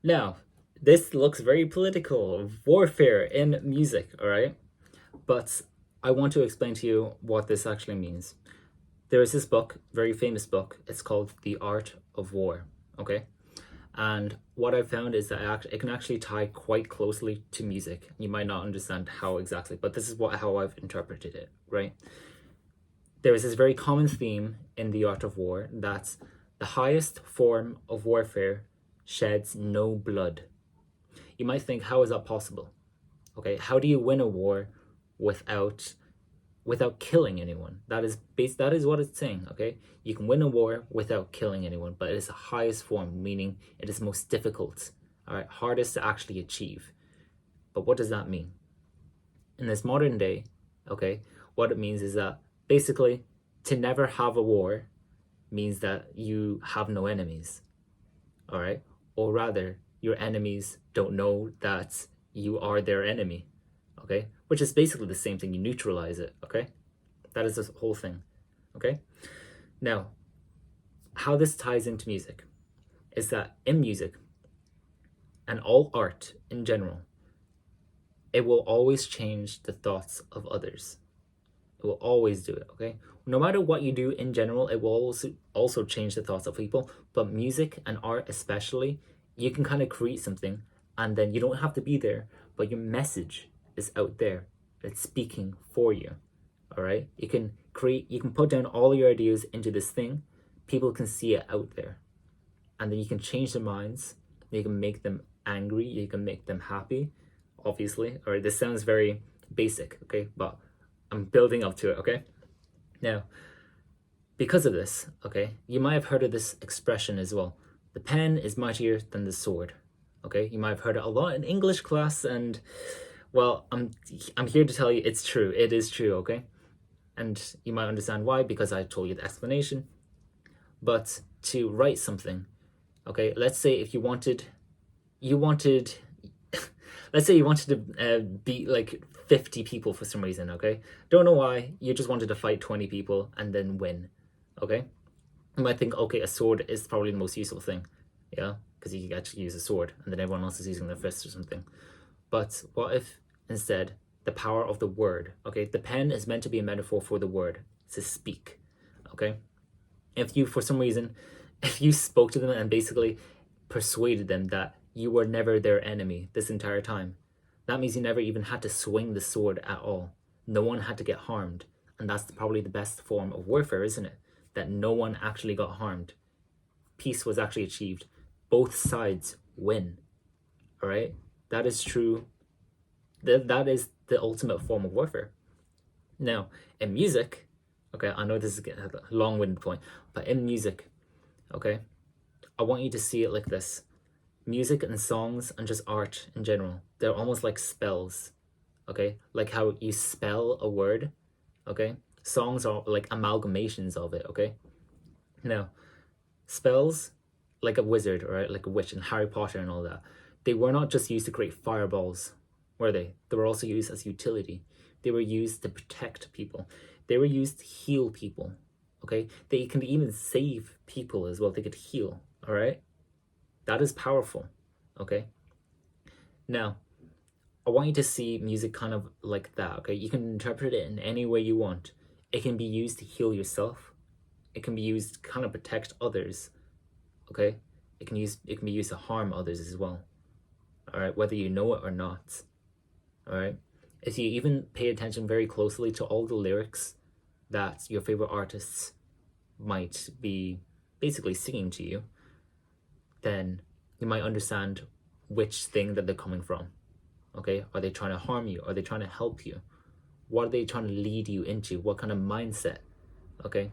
Now, this looks very political, warfare in music, all right? But I want to explain to you what this actually means. There is this book, very famous book. It's called The Art of War, okay? And what I found is that it can actually tie quite closely to music. You might not understand how exactly, but this is how I've interpreted it, right? There is this very common theme in The Art of War that the highest form of warfare sheds no blood. You might think, how is that possible? Okay, how do you win a war without killing anyone? That is what it's saying. Okay, you can win a war without killing anyone, but it is the highest form, meaning it is most difficult. All right, hardest to actually achieve. But what does that mean in this modern day? Okay, what it means is that basically to never have a war means that you have no enemies. All right, or rather, your enemies don't know that you are their enemy. Okay, which is basically the same thing. You neutralize it. Okay, that is the whole thing. Okay, now how this ties into music is that in music and all art in general, it will always change the thoughts of others. It will always do it. Okay, no matter what you do in general, it will also change the thoughts of people. But music and art especially, you can kind of create something and then you don't have to be there, but your message is out there. It's speaking for you. All right, you can put down all your ideas into this thing. People can see it out there, and then you can change their minds. You can make them angry, you can make them happy, obviously. All right, this sounds very basic, okay, but I'm building up to it. Okay, now because of this, okay, you might have heard of this expression as well: the pen is mightier than the sword. Okay, you might have heard it a lot in English class, and well, I'm here to tell you it's true. It is true. Okay, and you might understand why, because I told you the explanation. But to write something, okay, let's say if you wanted let's say you wanted to beat like 50 people for some reason. Okay, don't know why, you just wanted to fight 20 people and then win. Okay, you might think, okay, a sword is probably the most useful thing, yeah, because you can actually use a sword and then everyone else is using their fists or something. But what if instead the power of the word? Okay, the pen is meant to be a metaphor for the word, to speak. Okay, if you for some reason, if you spoke to them and basically persuaded them that you were never their enemy this entire time, that means you never even had to swing the sword at all. No one had to get harmed. And that's probably the best form of warfare, isn't it? That no one actually got harmed. Peace was actually achieved. Both sides win. All right? That is true. That is the ultimate form of warfare. Now, in music, okay, I know this is a long winded point, but in music, okay, I want you to see it like this: music and songs and just art in general, they're almost like spells. Okay, like how you spell a word. Okay, songs are like amalgamations of it. Okay, now spells, like a wizard or like a witch in Harry Potter and all that, they were not just used to create fireballs, were they? They were also used as utility. They were used to protect people. They were used to heal people. Okay, they can even save people as well. They could heal. All right, that is powerful. Okay, now I want you to see music kind of like that. Okay, you can interpret it in any way you want. It can be used to heal yourself. It can be used to kind of protect others. Okay, it can be used to harm others as well. All right, whether you know it or not. All right, if you even pay attention very closely to all the lyrics that your favorite artists might be basically singing to you, then you might understand which thing that they're coming from. Okay, are they trying to harm you? Are they trying to help you? What are they trying to lead you into? What kind of mindset? Okay,